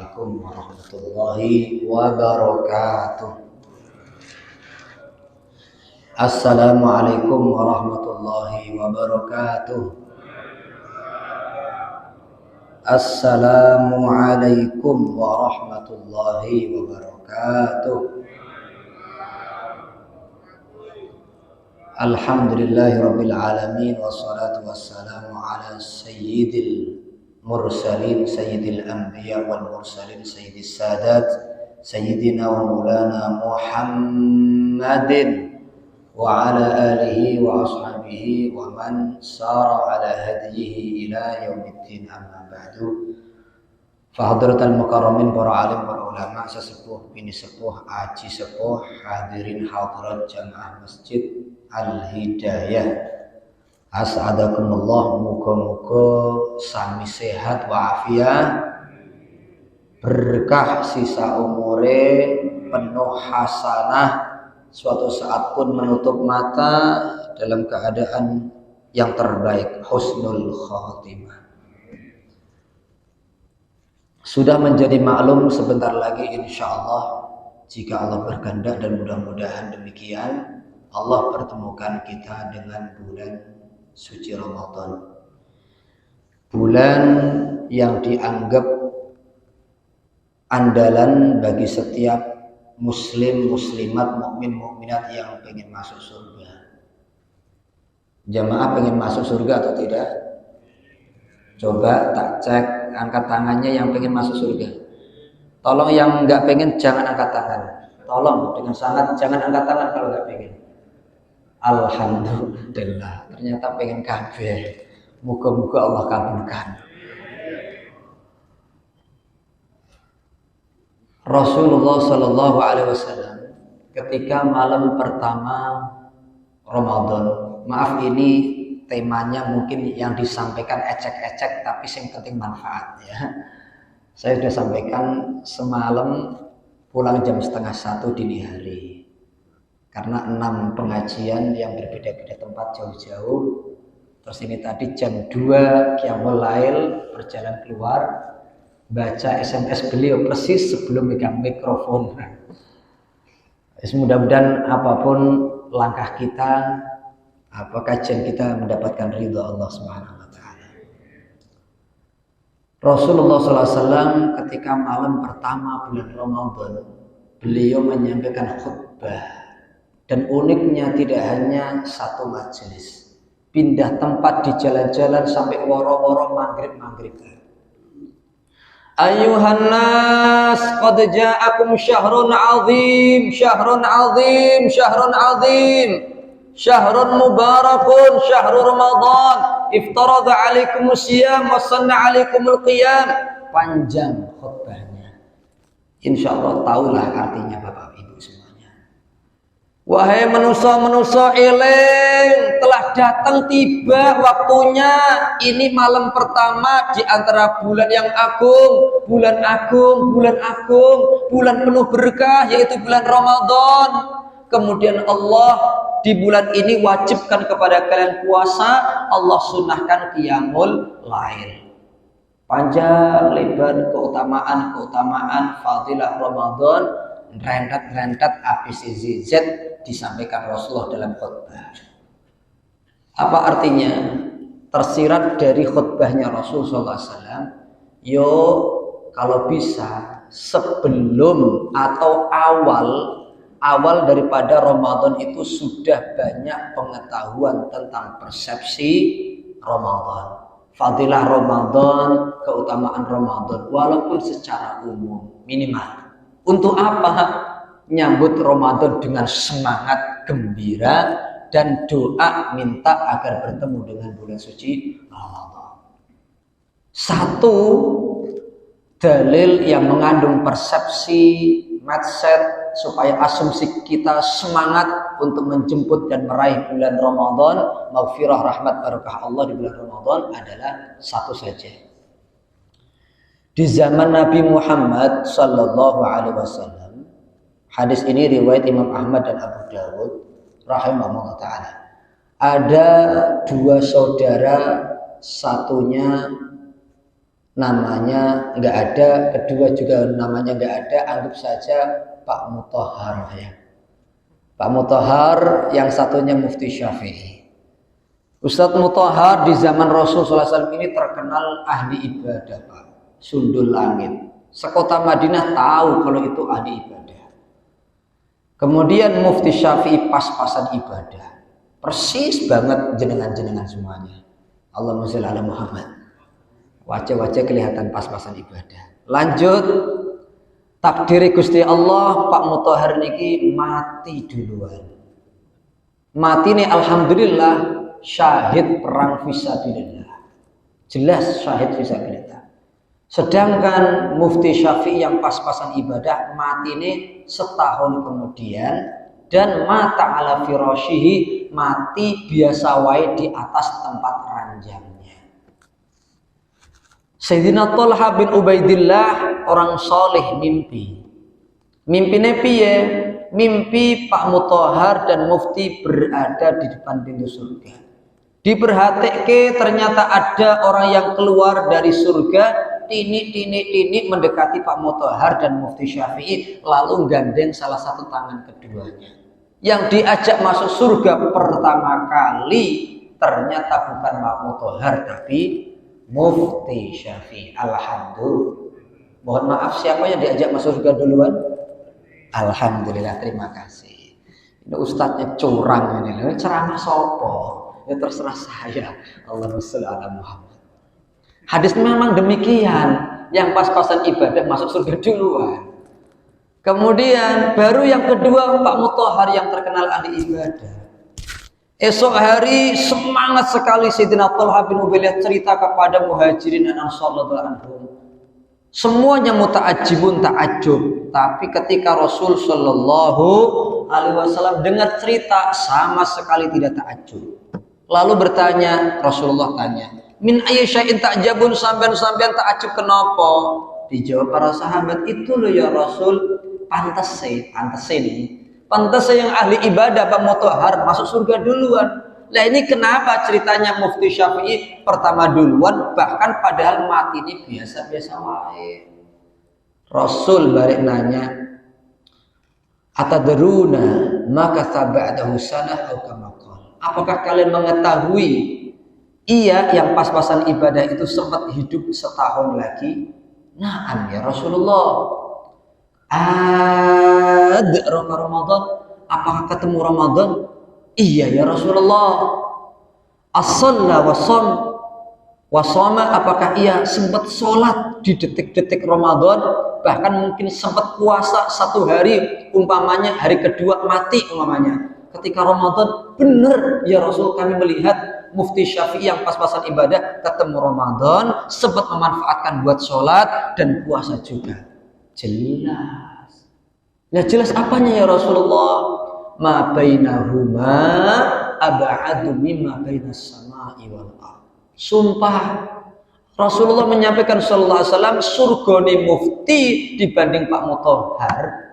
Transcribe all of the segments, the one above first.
Assalamualaikum warahmatullahi wabarakatuh. Assalamualaikum warahmatullahi wabarakatuh. Assalamualaikum warahmatullahi wabarakatuh. Alhamdulillahirabbil alamin wassalatu wassalamu ala sayyidil mursalin sayyidil anbiya wal mursalin sayyidis sadat sayyidina wa maulana Muhammadin wa ala alihi wa ashabihi wa man sara ala hadihi ila yaumiddin, amma ba'du. Fa hadratal mukarramin, para alim, para ulama, sesepuh, bini sepuh, aji sepuh, hadirin hadirat jamaah Masjid Al-Hidayah, as'adakumullah, muga-muga sami sehat wa afiat, berkah sisa umure, penuh hasanah, suatu saat pun menutup mata dalam keadaan yang terbaik, husnul khotimah. Sudah menjadi maklum sebentar lagi insyaallah, jika Allah berkehendak dan mudah-mudahan demikian, Allah pertemukan kita dengan bulan suci Ramadan, bulan yang dianggap andalan bagi setiap muslim, muslimat, mukmin, mukminat yang pengen masuk surga. Jamaah pengen masuk surga atau tidak? Coba tak cek, angkat tangannya yang pengen masuk surga. Tolong yang nggak pengen jangan angkat tangan. Tolong dengan sangat jangan angkat tangan kalau nggak pengen. Alhamdulillah, ternyata pengen kabeh. Moga-moga Allah kabulkan. Rasulullah Shallallahu Alaihi Wasallam ketika malam pertama Ramadan, maaf ini temanya mungkin yang disampaikan ecek-ecek, tapi yang penting manfaat ya. Saya sudah sampaikan semalam pulang jam 12:30 dini hari. Karena 6 pengajian yang berbeda-beda tempat jauh-jauh. Terus ini tadi jam 2 Qiyamul Lail berjalan keluar, baca SMS beliau persis sebelum megang mikrofon. Mudah-mudahan apapun langkah kita, kajian kita mendapatkan ridha Allah Subhanahu wa taala. Rasulullah SAW ketika malam pertama bulan Ramadan, beliau menyampaikan khutbah. Dan uniknya tidak hanya satu majelis, pindah tempat di jalan-jalan sampai woro-woro maghrib. Ayuhan nas, qad ja'akum syahrun azim, syahrun azim, syahrun azim, syahrun mubarakun, syahrul Ramadan, iftarada alaikumus siyam wa sanna alaikumul qiyam. Panjang khutbahnya. Insyaallah tahulah artinya Bapak Ibu semuanya. Wahai manusia-manusia eling, telah datang tiba waktunya. Ini malam pertama di antara bulan yang agung, bulan agung, bulan agung, bulan penuh berkah, yaitu bulan Ramadan. Kemudian Allah di bulan ini wajibkan kepada kalian puasa, Allah sunnahkan qiyamul lail. Panjang lebar keutamaan fadilah Ramadan, rentet ABCZ disampaikan Rasulullah dalam khutbah. Apa artinya? Tersirat dari khutbahnya Rasulullah SAW, yo kalau bisa sebelum atau awal daripada Ramadan itu sudah banyak pengetahuan tentang persepsi Ramadan, fadilah Ramadan, keutamaan Ramadan, walaupun secara umum minimal. Untuk apa? Nyambut Ramadan dengan semangat gembira dan doa minta agar bertemu dengan bulan suci Ramadan. Satu dalil yang mengandung persepsi, mindset, supaya asumsi kita semangat untuk menjemput dan meraih bulan Ramadan, maghfirah, rahmat, barakah Allah di bulan Ramadan adalah satu saja. Di zaman Nabi Muhammad Sallallahu Alaihi Wasallam, hadis ini riwayat Imam Ahmad dan Abu Dawud rahimahullah ta'ala. Ada dua saudara, satunya namanya nggak ada, kedua juga namanya nggak ada, anggap saja Pak Mutahhar ya. Pak Mutahhar, yang satunya Mufti Syafi'i. Ustadz Mutahhar di zaman Rasul SAW ini terkenal ahli ibadah, Pak. Sundul langit. Sekota Madinah tahu kalau itu ahli ibadah. Kemudian Mufti Syafi'i pas-pasan ibadah. Persis banget jenengan-jenengan semuanya. Allahumma sholli ala Muhammad. Wajah-wajah kelihatan pas-pasan ibadah. Lanjut, takdiri Gusti Allah, Pak Mutahhar niki mati duluan. Mati nih alhamdulillah syahid perang fisabilillah. Jelas syahid fisabilillah. Sedangkan Mufti Syafi'i yang pas-pasan ibadah mati nih setahun kemudian, dan mata ala firashihi, mati biasa wae di atas tempat ranjangnya. Sayyidina Thalha bin Ubaidillah orang soleh mimpi. Mimpine piye? Mimpi Pak Mutahhar dan Mufti berada di depan pintu surga. Diperhatike ternyata ada orang yang keluar dari surga, tinik mendekati Pak Mutahhar dan Mufti Syafi'i, lalu gandeng salah satu tangan keduanya. Yang diajak masuk surga pertama kali ternyata bukan Pak Mutahhar tapi Mufti Syafi'i. Alhamdulillah. Mohon maaf, siapa yang diajak masuk surga duluan? Alhamdulillah, terima kasih. Ini ustadznya curang ini. Ceramah sopo? Ya terserah saya. Allahumma sholli ala Muhammad. Hadis memang demikian. Yang pas-pasan ibadah masuk surga duluan. Kemudian baru yang kedua Pak Mutahhar yang terkenal ahli ibadah. Esok hari semangat sekali Sayyidina Thalha bin Ubaidillah cerita kepada Muhajirin dan Ansar radhiyallahu anhum. Semuanya muta'ajjibun, ta'ajjub. Tapi ketika Rasul sallallahu alaihi wasallam dengar cerita sama sekali tidak ta'ajjub. Lalu bertanya, Rasulullah tanya, "Min ayyi syai'in ta'jabun, sampean-sampean ta'ajjub kenapa?" Dijawab para sahabat, "Itu loh ya Rasul, pantas nih. Pantas yang ahli ibadah Pak Mutahhar masuk surga duluan. Lah ini kenapa ceritanya Mufti Syafi'i pertama duluan, bahkan padahal mati ini biasa-biasa wae." Rasul balik nanya, "Atadruna maka tabadahu sanah atau kama qala?" Apakah kalian mengetahui ia yang pas-pasan ibadah itu sempat hidup setahun lagi? Naam ya Rasulullah. Adraka Ramadan, apakah ketemu Ramadan? Iya ya Rasulullah. As-shalla wa shama, apakah ia sempat sholat di detik-detik Ramadan, bahkan mungkin sempat puasa satu hari, umpamanya hari kedua mati umpamanya. Ketika Ramadan, benar ya Rasul, kami melihat Mufti Syafi'i yang pas-pasan ibadah ketemu Ramadan, sempat memanfaatkan buat sholat dan puasa juga. Jelas. Ya jelas apanya ya Rasulullah? Ma bainahuma ab'adu mimma bainas sama'i wal ardh. Sumpah Rasulullah menyampaikan sallallahu alaihi wasallam, surgane Mufti dibanding Pak Mutahhar,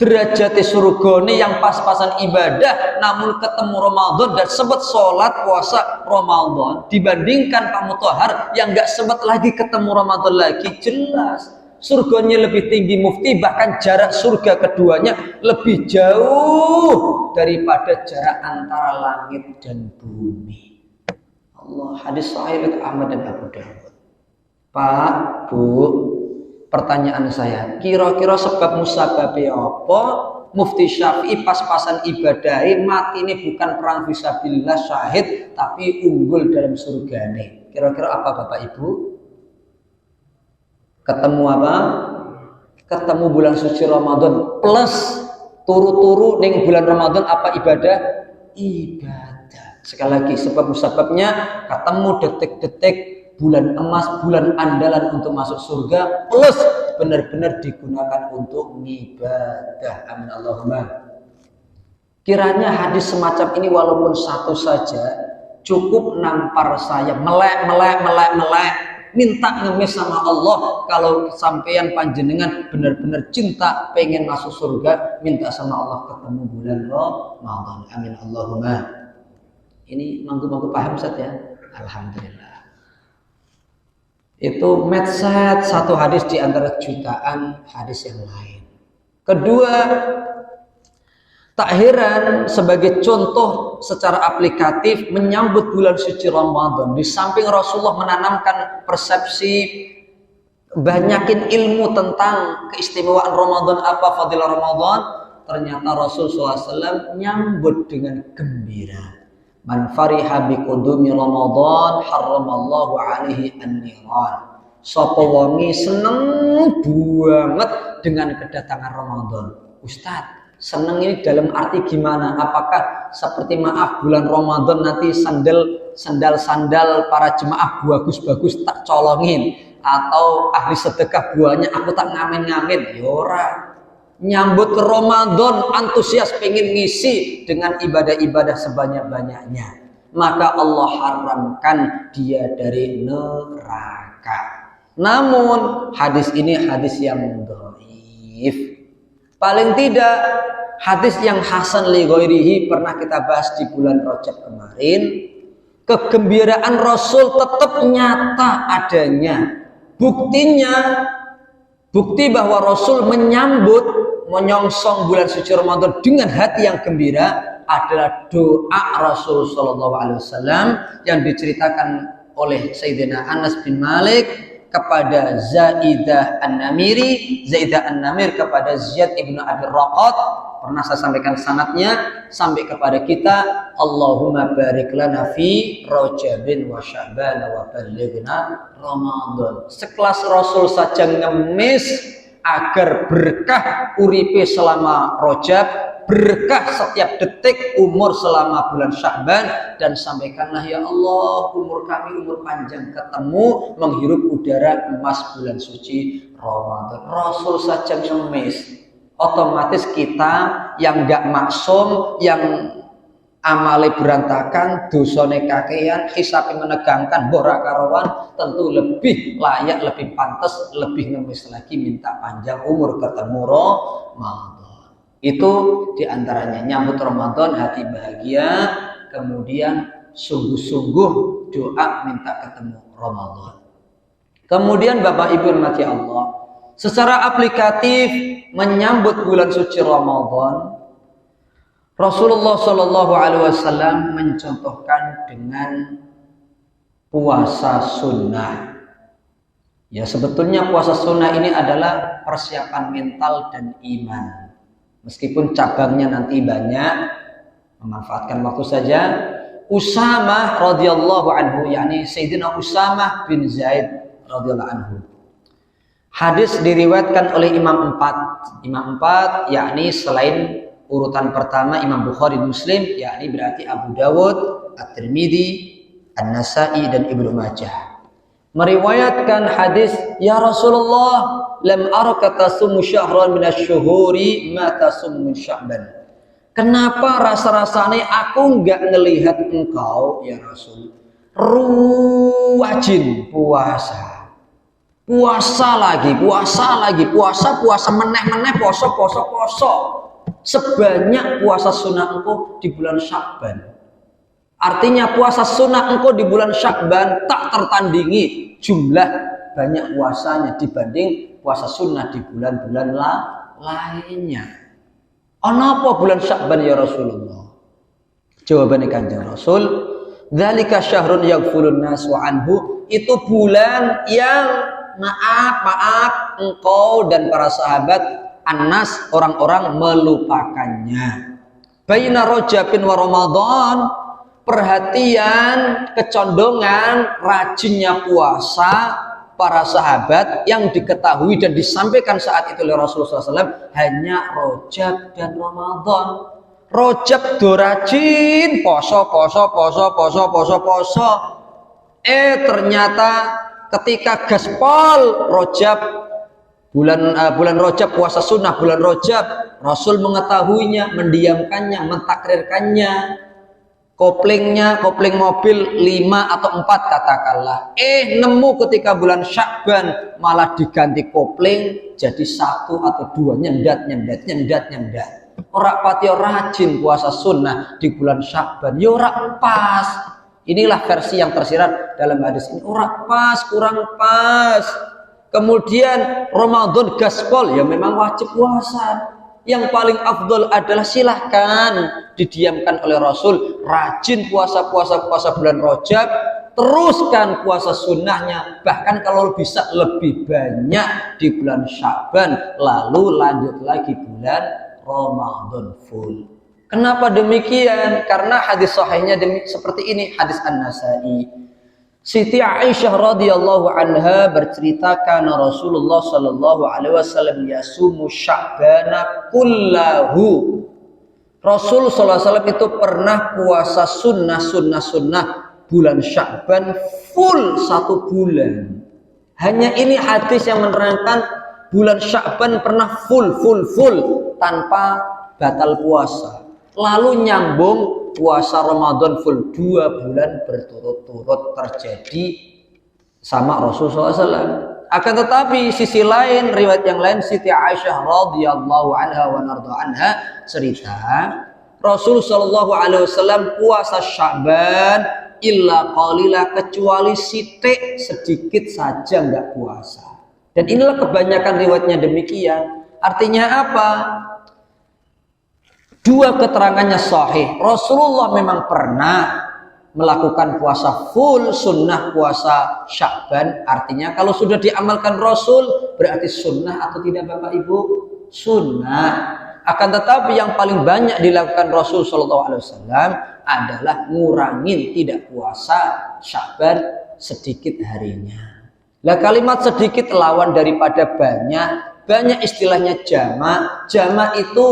derajate surgane yang pas-pasan ibadah namun ketemu Ramadan dan sempat sholat puasa Ramadan, dibandingkan Pak Mutahhar yang nggak sempat lagi ketemu Ramadan lagi. Jelas surganya lebih tinggi Mufti, bahkan jarak surga keduanya lebih jauh daripada jarak antara langit dan bumi. Allah, hadis sahih riwayat Ahmad dan Abu Dawud. Pak, Bu, pertanyaan saya, kira-kira sebab musabab apa Mufti Syafi'i pas-pasan ibadahi mati ini bukan perang fisabilillah syahid tapi unggul dalam surgane? Kira-kira apa Bapak Ibu? Ketemu apa? Ketemu bulan suci Ramadan plus turu-turu ning bulan Ramadan apa ibadah? Ibadah. Sekali lagi sebab musababnya ketemu detik-detik bulan emas, bulan andalan untuk masuk surga, plus benar-benar digunakan untuk ibadah. Amin Allahumma. Kiranya hadis semacam ini walaupun satu saja cukup nampar saya melek minta ngemis sama Allah. Kalau sampeyan panjenengan benar-benar cinta pengen masuk surga, minta sama Allah ketemu bulan Ramadan. Amin Allahumma. Ini manggu-manggu paham Ustaz ya? Alhamdulillah. Itu medset satu hadis di antara jutaan hadis yang lain. Kedua, tak heran sebagai contoh secara aplikatif menyambut bulan suci Ramadan. Di samping Rasulullah menanamkan persepsi banyakin ilmu tentang keistimewaan Ramadan, apa fadilah Ramadan, ternyata Rasul SAW nyambut dengan gembira. Man fariha bi qudumi Ramadan harramallahu alaihi an-niran. Sapa wonge seneng banget dengan kedatangan Ramadan. Ustaz, seneng ini dalam arti gimana? Apakah seperti maaf bulan Ramadan nanti sandal-sandal para jemaah bagus-bagus tak colongin, atau ahli sedekah buahnya aku tak ngamen-ngamen? Yora. Nyambut Ramadan antusias pengen ngisi dengan ibadah-ibadah sebanyak-banyaknya, maka Allah haramkan dia dari neraka. Namun hadis ini hadis yang dhaif. Paling tidak hadis yang hasan li ghairihi pernah kita bahas di bulan Rajab kemarin. Kegembiraan Rasul tetap nyata adanya. Bukti bahwa Rasul menyongsong bulan suci Ramadan dengan hati yang gembira adalah doa Rasul Shallallahu Alaihi Wasallam yang diceritakan oleh Sayyidina Anas bin Malik kepada Zaidah An-Namir kepada Ziyad ibnu Abi Raqat. Pernah saya sampaikan sanadnya sampai kepada kita, Allahumma barik lana fi Rajabin wa Sya'ban wa ballighna Ramadan. Sekelas Rasul saja ngemis agar berkah uripe selama Rajab, berkah setiap detik umur selama bulan Sya'ban, dan sampaikanlah ya Allah umur kami umur panjang ketemu menghirup udara emas bulan suci Ramadan. Rasul saja ngemis. Otomatis kita yang gak maksum, yang amale berantakan, dosane kakean, hisab menegangkan, borak karuan, tentu lebih layak, lebih pantas, lebih ngemis lagi minta panjang umur ketemu Ramadan. Itu diantaranya nyambut Ramadan hati bahagia, kemudian sungguh-sungguh doa minta ketemu Ramadan. Kemudian Bapak Ibu mati Allah, secara aplikatif menyambut bulan suci Ramadan, Rasulullah Shallallahu Alaihi Wasallam mencontohkan dengan puasa sunnah. Ya, sebetulnya puasa sunnah ini adalah persiapan mental dan iman. Meskipun cabangnya nanti banyak, memanfaatkan waktu saja. Usamah radhiyallahu anhu, yakni Sayyidina Usamah bin Zaid radhiyallahu anhu. Hadis diriwayatkan oleh Imam 4, yakni selain urutan pertama Imam Bukhari Muslim, yakni berarti Abu Dawud, At-Tirmidzi, An-Nasa'i dan Ibnu Majah. Meriwayatkan hadis, ya Rasulullah, lam araka tasumu syahran minasy-syuhuri ma tasummu Sya'ban. Kenapa rasa-rasanya aku enggak ngelihat engkau ya Rasul rajin puasa. Puasa lagi, puasa meneh poso sebanyak puasa sunnah engkau di bulan Sya'ban. Artinya puasa sunnah engkau di bulan Sya'ban tak tertandingi jumlah banyak puasanya dibanding puasa sunnah di bulan-bulan lainnya. Apa bulan Sya'ban ya Rasulullah? Jawabannya Kanjeng Rasul, dzalika syahrun yaghfulun nasu anhu, itu bulan yang maaf engkau dan para sahabat Anas orang-orang melupakannya. Baina Rajabin wa Ramadan, perhatian, kecondongan, rajinnya puasa para sahabat yang diketahui dan disampaikan saat itu oleh Rasulullah SAW hanya Rajab dan Ramadan. Rajab do rajin poso. Ternyata ketika gaspol Rajab, bulan Rajab puasa sunnah bulan Rajab, Rasul mengetahuinya, mendiamkannya, mentakrirkannya, kopling mobil 5 atau 4 katakanlah. Nemu ketika bulan Sya'ban malah diganti kopling jadi 1 atau 2, nyendat. Ora pati rajin puasa sunnah di bulan Sya'ban, ya ora pas. Inilah versi yang tersirat dalam hadis ini. Ora pas, kurang pas. Kemudian Ramadan gaspol, ya memang wajib puasa. Yang paling afdol adalah silahkan didiamkan oleh Rasul. Rajin puasa bulan Rajab, teruskan puasa sunnahnya. Bahkan kalau bisa lebih banyak di bulan Sya'ban, lalu lanjut lagi bulan Ramadan full. Kenapa demikian? Karena hadis sahihnya seperti ini, hadis An-Nasa'i. Siti Aisyah radhiyallahu anha bercerita kana Rasulullah sallallahu alaihi wasallam yasumu Sya'bana kullahu. Rasul sallallahu alaihi wasallam itu pernah puasa sunnah bulan Sya'ban full 1 bulan. Hanya ini hadis yang menerangkan bulan Sya'ban pernah full tanpa batal puasa. Lalu nyambung puasa Ramadan full 2 bulan berturut-turut terjadi sama Rasulullah SAW. Akan tetapi sisi lain, riwayat yang lain, Siti Aisyah radhiyallahu anha wa narda anha cerita Rasul sallallahu alaihi wasallam puasa Sya'ban illa qalila, kecuali sedikit saja enggak puasa. Dan inilah kebanyakan riwayatnya demikian. Artinya apa? Dua keterangannya sahih. Rasulullah memang pernah melakukan puasa full sunnah puasa Sya'ban. Artinya kalau sudah diamalkan Rasul berarti sunnah atau tidak Bapak Ibu? Sunnah. Akan tetapi yang paling banyak dilakukan Rasul SAW adalah ngurangin tidak puasa Sya'ban sedikit harinya. Lah kalimat sedikit lawan daripada banyak. Banyak istilahnya jama'. Jama' itu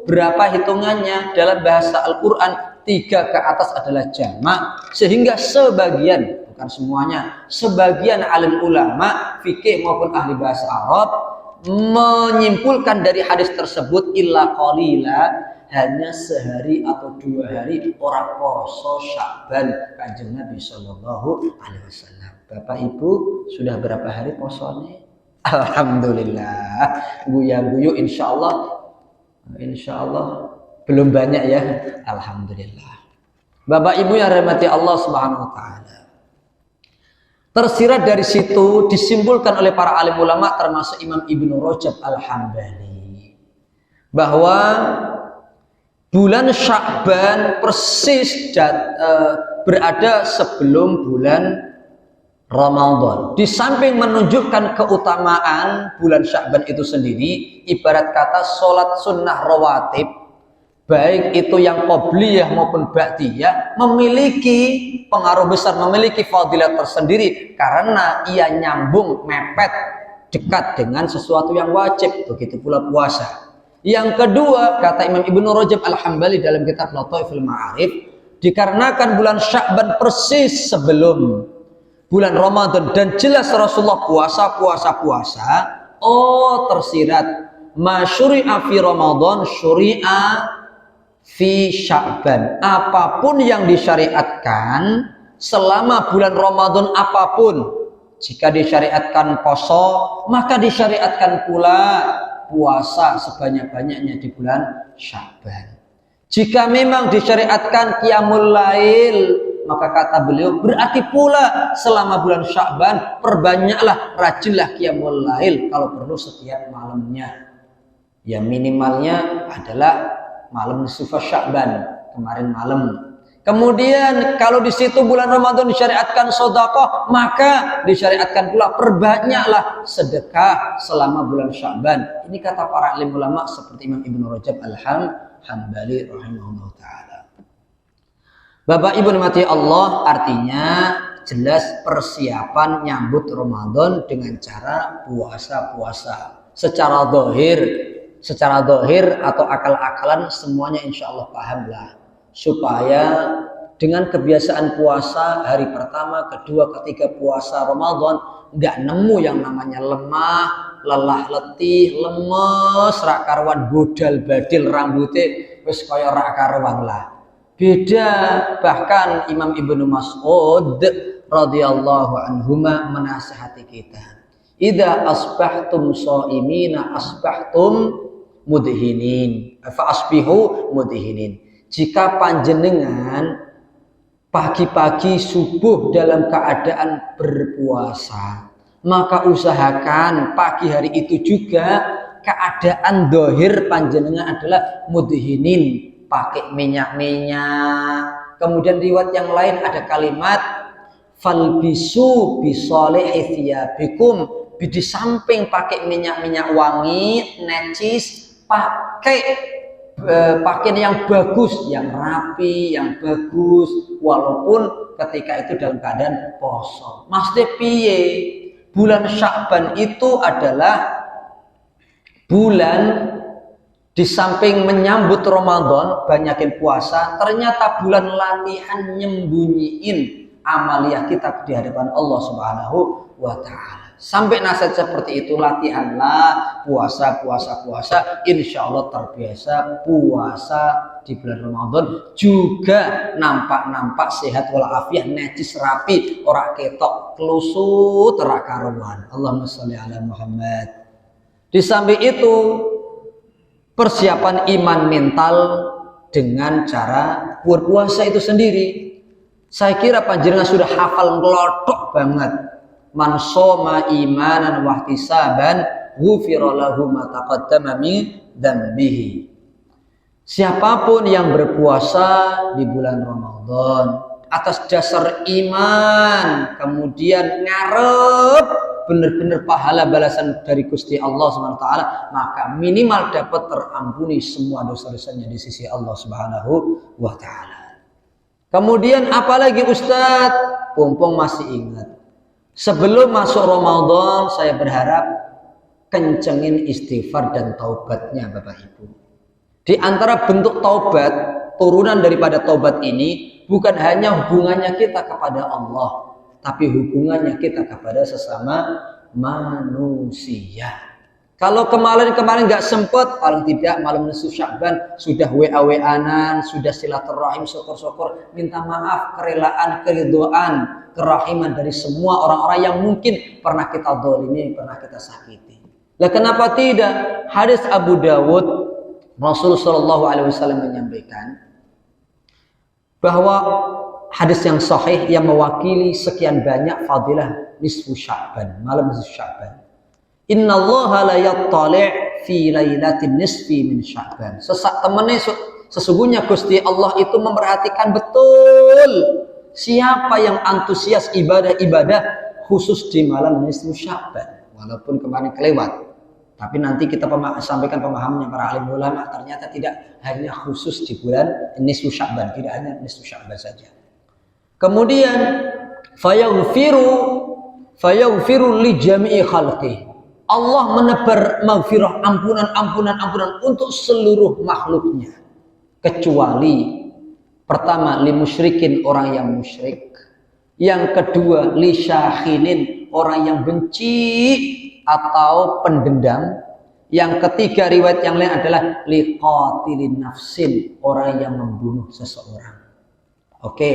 berapa hitungannya? Dalam bahasa Al-Quran 3 ke atas adalah jama'. Sehingga sebagian, bukan semuanya, sebagian alim ulama fikih maupun ahli bahasa Arab menyimpulkan dari hadis tersebut illa qalila, hanya sehari atau 2 hari orang poso Sya'ban Kanjeng Nabi sallallahu alaihi wasallam. Bapak Ibu sudah berapa hari posone? Alhamdulillah, guyu insya Allah belum banyak ya. Alhamdulillah. Bapak Ibu yang rahmati Allah Subhanahu wa taala. Tersirat dari situ disimpulkan oleh para alim ulama termasuk Imam Ibnu Rajab Al-Hambali bahwa bulan Sya'ban persis berada sebelum bulan Ramadan. Di samping menunjukkan keutamaan bulan Sya'ban itu sendiri, ibarat kata sholat sunnah rawatib, baik itu yang qobliyah maupun ba'diyah, memiliki pengaruh besar, memiliki fadilat tersendiri karena ia nyambung, mepet, dekat dengan sesuatu yang wajib. Begitu pula puasa. Yang kedua, kata Imam Ibnu Rajab Al-Hambali dalam kitab Lataiful Ma'arif, dikarenakan bulan Sya'ban persis sebelum bulan Ramadan dan jelas Rasulullah puasa, tersirat masyuri'a fi Ramadan syuri'a fi Sya'ban. Apapun yang disyariatkan selama bulan Ramadan apapun, jika disyariatkan poso, maka disyariatkan pula puasa sebanyak-banyaknya di bulan Sya'ban. Jika memang disyariatkan qiyamul lail, maka kata beliau berarti pula selama bulan Sya'ban perbanyaklah, rajinlah qiyamul lail kalau perlu setiap malamnya. Ya minimalnya adalah malam nisfu Sya'ban, kemarin malam. Kemudian kalau di situ bulan Ramadan disyariatkan sedekah, maka disyariatkan pula perbanyaklah sedekah selama bulan Sya'ban. Ini kata para alim ulama seperti Imam Ibnu Rajab Al-Hambali rahimahullah taala. Bapak Ibu rahmati Allah, artinya jelas persiapan nyambut Ramadan dengan cara puasa-puasa. Secara dohir atau akal-akalan semuanya insya Allah pahamlah. Supaya dengan kebiasaan puasa hari pertama, kedua, ketiga puasa Ramadan nggak nemu yang namanya lemah, lelah, letih, lemes, rak karuan, bodal badil rambutnya wis kaya rak karuan lah. Beda, bahkan Imam Ibnu Mas'ud radhiyallahu anhuma menasihati kita. Idza asbahtum shaimina asbahtum mudhinin. Fa asbihu mudhinin. Jika panjenengan pagi-pagi subuh dalam keadaan berpuasa, maka usahakan pagi hari itu juga keadaan dohir panjenengan adalah mudhinin, pakai minyak-minyak. Kemudian riwayat yang lain ada kalimat falbisu bisolihi thiyabikum, di samping pakai minyak-minyak wangi, necis, pakai pakaian yang bagus, yang rapi, yang bagus, walaupun ketika itu dalam keadaan poso. Maksudnya piye? Bulan Sya'ban itu adalah bulan di samping menyambut Ramadan, banyakin puasa, ternyata bulan latihan nyembunyiin amaliyah kita di hadapan Allah Subhanahu wa Ta'ala. Sampai nasihat seperti itu, latihanlah puasa, insya Allah terbiasa puasa di bulan Ramadan, juga nampak sehat walafiat, necis, rapi, ora ketok kelusut, ora karuan. Allahumma sholli ala Muhammad. Di samping itu, persiapan iman mental dengan cara berpuasa itu sendiri. Saya kira panjenengan sudah hafal ngelotok banget. Man shoma imanan wa ihtisaban ghufira lahu ma taqaddama min dzambihi. Siapapun yang berpuasa di bulan Ramadan atas dasar iman, kemudian ngarep benar-benar pahala balasan dari Gusti Allah Subhanahu wa taala, maka minimal dapat terampuni semua dosa-dosanya di sisi Allah Subhanahu wa taala. Kemudian apalagi Ustadz, Pompong masih ingat, sebelum masuk Ramadan saya berharap kencengin istighfar dan taubatnya Bapak Ibu. Di antara bentuk taubat, turunan daripada taubat ini bukan hanya hubungannya kita kepada Allah, tapi hubungannya kita kepada sesama manusia. Kalau kemarin nggak sempat, paling tidak malam nisfu Sya'ban sudah WA-WA-an, sudah silaturahim, syukur-syukur, minta maaf, kerelaan, keridhaan, kerahiman dari semua orang-orang yang mungkin pernah kita dzalimi, pernah kita sakiti. Lah kenapa tidak? Hadis Abu Dawud, Rasulullah Shallallahu Alaihi Wasallam menyampaikan bahwa hadis yang sahih yang mewakili sekian banyak fadilah nisfu Sya'ban, malam nisfu Sya'ban. Innallaha la yattali' fi lailatin nisfi min Sya'ban. Sesungguhnya Gusti Allah itu memperhatikan betul siapa yang antusias ibadah-ibadah khusus di malam nisfu Sya'ban. Walaupun kemarin kelewat, tapi nanti kita sampaikan pemahamannya para alim ulama, ternyata tidak hanya khusus di bulan nisfu Sya'ban, tidak hanya nisfu Sya'ban saja. Kemudian fayaghfiru li jami'i khalqi. Allah menebar maghfirah, ampunan untuk seluruh makhluknya, kecuali pertama li musyrikin, orang yang musyrik, yang kedua li syahinin, orang yang benci atau pendendam, yang ketiga riwayat yang lain adalah li qatilin nafsin, orang yang membunuh seseorang. Oke.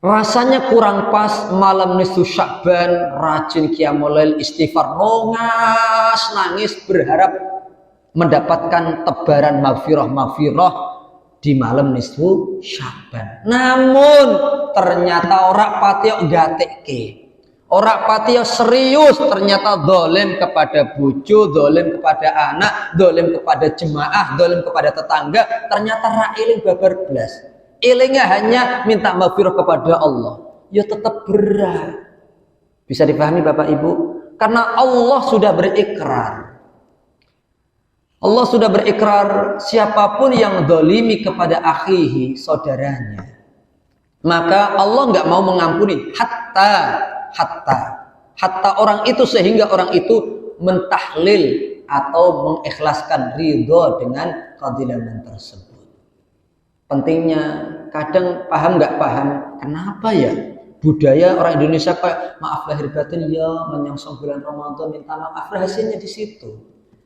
Rasanya kurang pas malam nisfu Sya'ban, rajin qiyamul lail, istighfar, nangis berharap mendapatkan tebaran maghfirah di malam nisfu Sya'ban. Namun ternyata ora patiyo gatekke, ora patiyo serius, ternyata zalim kepada bojo, zalim kepada anak, zalim kepada jemaah, zalim kepada tetangga, ternyata ra eling babar blas. Ilingnya hanya minta maghfirah kepada Allah, ya tetap berat. Bisa dipahami Bapak Ibu? Karena Allah sudah berikrar. Allah sudah berikrar, siapapun yang zalimi kepada akhihi, saudaranya, maka Allah nggak mau mengampuni hatta orang itu, sehingga orang itu mentahlil atau mengikhlaskan ridho dengan keadilan tersebut. Pentingnya, kadang paham nggak paham, kenapa ya budaya orang Indonesia kayak maaf lahir batin ya menyongsong bulan Ramadan, minta maaf, rahasianya di situ.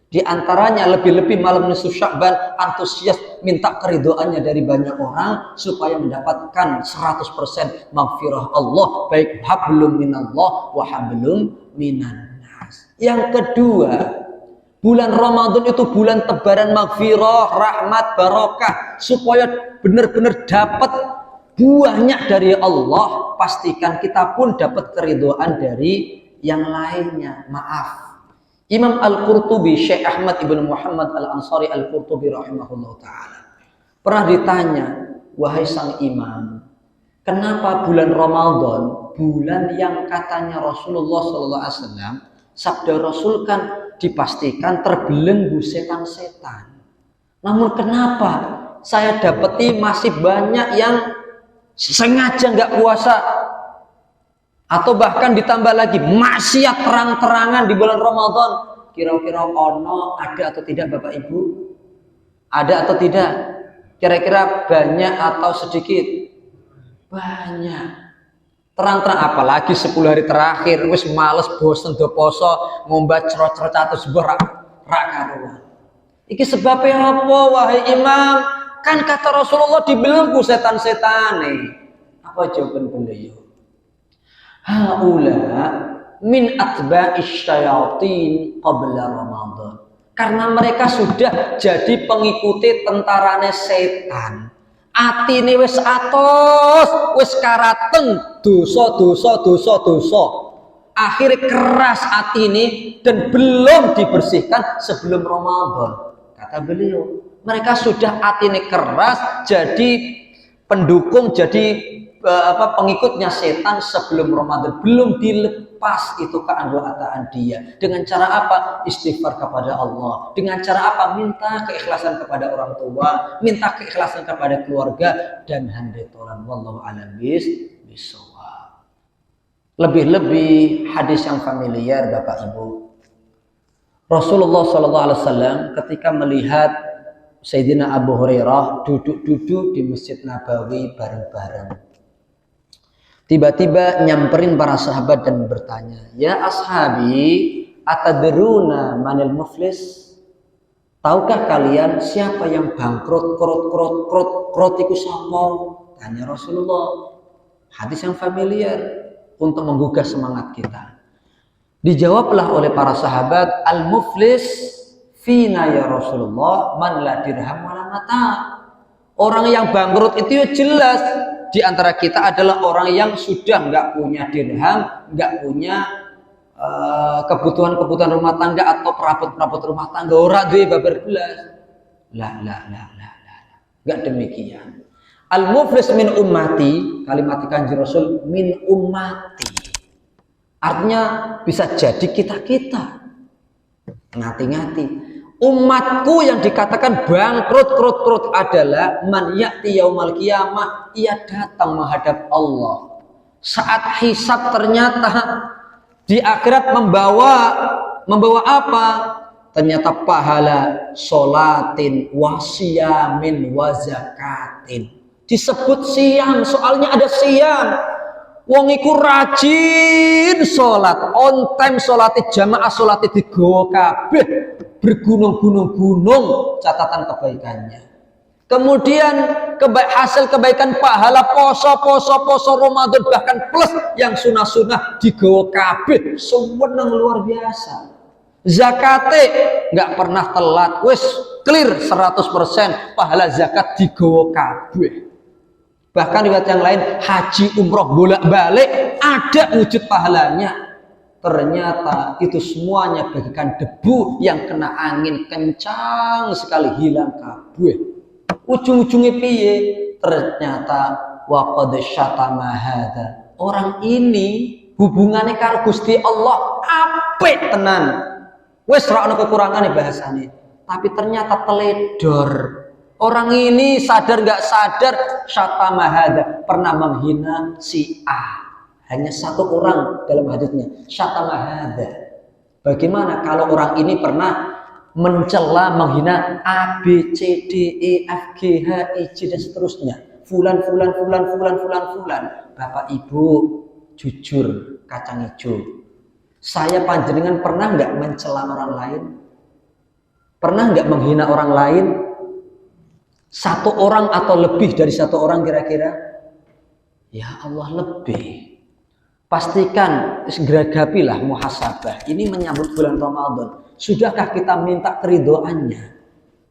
Di antaranya lebih-lebih malam nisfu Sya'ban, antusias minta keridhoannya dari banyak orang supaya mendapatkan 100% maghfirah Allah, baik hablum minallah wa hablum minan nas. Yang kedua, bulan Ramadan itu bulan tebaran maghfirah, rahmat, barokah, supaya benar-benar dapat banyak dari Allah, pastikan kita pun dapat keridhaan dari yang lainnya. Maaf. Imam Al-Qurtubi, Syekh Ahmad ibn Muhammad Al-Ansari Al-Qurtubi rahimahullah ta'ala, pernah ditanya, wahai sang imam, kenapa bulan Ramadan, bulan yang katanya Rasulullah SAW, sabda Rasul kan dipastikan terbelenggu setan-setan. Namun kenapa saya dapati masih banyak yang sengaja nggak puasa, atau bahkan ditambah lagi maksiat terang-terangan di bulan Ramadan? Kira-kira ono ada atau tidak Bapak Ibu? Ada atau tidak? Kira-kira banyak atau sedikit? Banyak. Terang-terang, apalagi 10 hari terakhir wis males bosen do poso, ngombat cerot-cerot atus berak karuan. Iki sebabnya apa wahai imam? Kan kata Rasulullah dibelenggu setan-setane. Apa jawaban beliau? Haula min atba'is syayatin qabla Ramadan. Karena mereka sudah jadi pengikuti tentarane setan. Atine wis atos, wis karateng dosa. Akhirnya keras atine dan belum dibersihkan sebelum Ramadan. Kata beliau, mereka sudah atine keras jadi pendukung, jadi pengikutnya setan sebelum Ramadan, belum dilepas itu keanggotaan dia. Dengan cara apa? Istighfar kepada Allah. Dengan cara apa? Minta keikhlasan kepada orang tua, minta keikhlasan kepada keluarga, dan handetolan. Wallahu a'lam bishawab. Lebih-lebih hadis yang familiar Bapak Ibu. Rasulullah SAW ketika melihat Sayyidina Abu Hurairah duduk-duduk di Masjid Nabawi bareng-bareng, tiba-tiba nyamperin para sahabat dan bertanya, ya ashabi, atadruna manil muflis? Tahukah kalian siapa yang bangkrut? Krot iku sapa? Tanya Rasulullah. Hadis yang familiar untuk menggugah semangat kita. Dijawablah oleh para sahabat, al-muflis fina ya Rasulullah man la dirham wala mata. Orang yang bangkrut itu ya jelas di antara kita adalah orang yang sudah nggak punya dirham, nggak punya kebutuhan rumah tangga atau perabot rumah tangga, ora duwe babar belas. La. Nggak demikian. Al-muflis min ummati, kalimat Kanjeng Rasul, min ummati. Artinya bisa jadi kita. Ngati-ngati. Umatku yang dikatakan bangkrut adalah man ya'ti yaumal qiyamah, ia datang menghadap Allah. Saat hisab ternyata di akhirat membawa apa? Ternyata pahala sholatin wasiyamin wazakatin. Disebut siam, soalnya ada siam. Wong iku rajin sholat, on time sholatnya jamaah sholatnya digawa kabeh, bergunung-gunung catatan kebaikannya. Kemudian hasil kebaikan pahala poso Ramadan bahkan plus yang sunah digawa kabeh, sewenang luar biasa. Zakate nggak pernah telat, wis clear 100% pahala zakat digawa kabeh. Bahkan riwayat yang lain, haji umroh bolak-balik ada wujud pahalanya. Ternyata itu semuanya bagikan debu yang kena angin kencang sekali, hilang kabeh. Ujung-ujungnya piye? Ternyata waqad syatama hadza. Orang ini hubungannya karo Gusti Allah apik tenan. Wis ra ono kekurangane bahasane. Tapi ternyata teledor. Orang ini sadar nggak sadar syatama hadza, pernah menghina si A. Hanya satu orang dalam hadisnya, syatama hadza. Bagaimana kalau orang ini pernah mencela, menghina A, B, C, D, E, F, G, H, I, J dan seterusnya. Fulan. Bapak Ibu jujur kacang hijau. Saya panjenengan pernah nggak mencela orang lain? Pernah nggak menghina orang lain? Satu orang atau lebih dari satu orang kira-kira? Ya Allah, lebih. Pastikan geragapilah muhasabah. Ini menyambut bulan Ramadan. Sudahkah kita minta keridhoannya?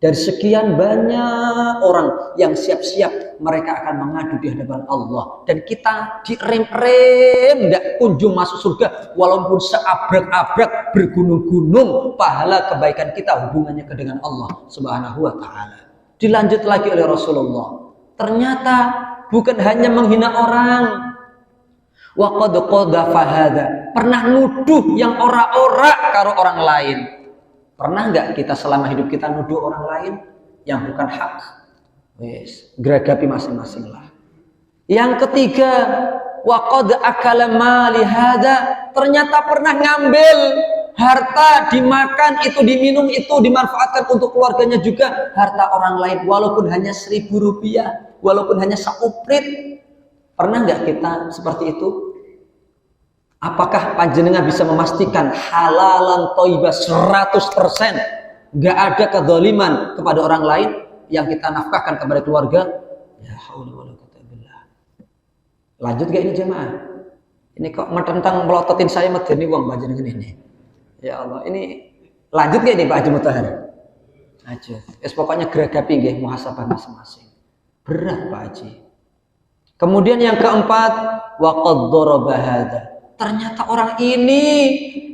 Dari sekian banyak orang yang siap-siap mereka akan mengadu di hadapan Allah. Dan kita direm-rem, tidak kunjung masuk surga. Walaupun seabrek-abrek bergunung-gunung pahala kebaikan kita hubungannya dengan Allah Subhanahu wa ta'ala. Dilanjut lagi oleh Rasulullah. Ternyata bukan hanya menghina orang. Wa qad qadhafa hadza. Pernah nuduh yang ora-ora karo orang lain. Pernah nggak kita selama hidup kita nuduh orang lain yang bukan hak? Wes, geragapi masing-masing lah. Yang ketiga, wa qad akala mali hadza. Ternyata pernah ngambil harta, dimakan, itu diminum, itu dimanfaatkan untuk keluarganya juga. Harta orang lain walaupun hanya 1.000 rupiah, walaupun hanya seuprit. Pernah nggak kita seperti itu? Apakah panjenengan bisa memastikan halalan thayyibah 100%? Nggak ada kezaliman kepada orang lain yang kita nafkahkan kepada keluarga? Ya haula wala quwwata billah. Lanjut gak ini jemaah? Ini kok mententang melototin saya medeni wong panjenengan ini. Ya Allah, ini lanjut gak ini Pak Haji Mutahar? Lanjut. Pokoknya geragapi nggih muhasabah masing-masing. Berat Pak Haji. Kemudian yang keempat, wa qad daraba hadza. Ternyata orang ini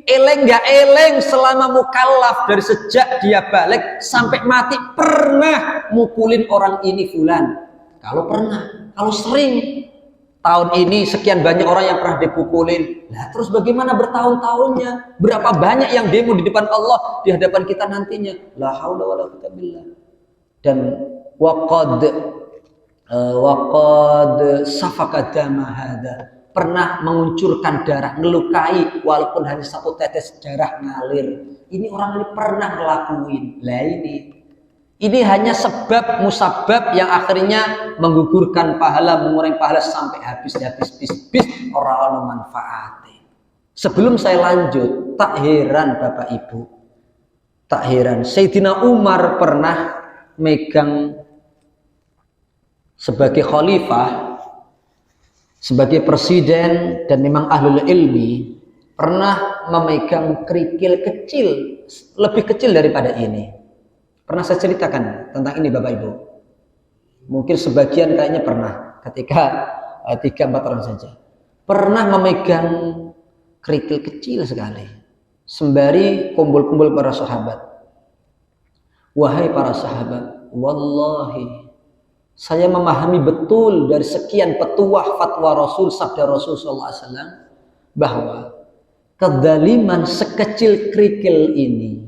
eleng gak eleng selama mukallaf, dari sejak dia balik sampai mati pernah mukulin orang ini fulan. Kalau pernah, kalau sering, tahun ini sekian banyak orang yang pernah dipukulin. Nah, terus bagaimana bertahun-tahunnya? Berapa banyak yang demo di depan Allah, di hadapan kita nantinya? La haula wala quwwata billah. Dan waqad safaka dama hadza. Pernah menguncurkan darah, melukai walaupun hanya 1 tetes darah ngalir. Ini orang ini pernah ngelakuin. Lah ini hanya sebab musabab yang akhirnya menggugurkan pahala, mengurangi pahala sampai habis bis orang manfaatnya. Sebelum saya lanjut, tak heran Bapak Ibu, tak heran Sayyidina Umar pernah megang sebagai khalifah, sebagai presiden, dan memang ahlul ilmi, pernah memegang kerikil kecil, lebih kecil daripada ini. Pernah saya ceritakan tentang ini Bapak Ibu? Mungkin sebagian kayaknya pernah, ketika 3-4 orang saja. Pernah memegang kerikil kecil sekali, sembari kumpul-kumpul para sahabat. Wahai para sahabat, wallahi, saya memahami betul dari sekian petuah fatwa Rasul, sabda Rasul SAW, bahwa kezaliman sekecil kerikil ini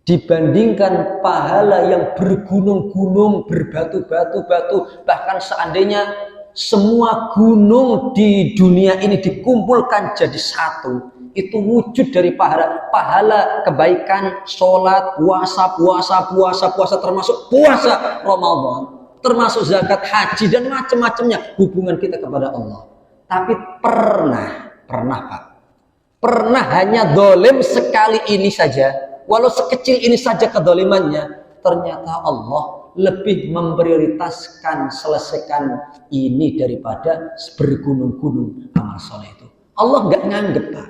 dibandingkan pahala yang bergunung-gunung, berbatu-batu, bahkan seandainya semua gunung di dunia ini dikumpulkan jadi satu, itu wujud dari pahala kebaikan, sholat, puasa, termasuk puasa Ramadan, termasuk zakat, haji, dan macam-macamnya hubungan kita kepada Allah. Tapi pernah hanya dolim sekali ini saja, walau sekecil ini saja kedolimannya, ternyata Allah lebih memprioritaskan selesaikan ini daripada bergunung-gunung amal soleh itu. Allah nggak nganggep Pak.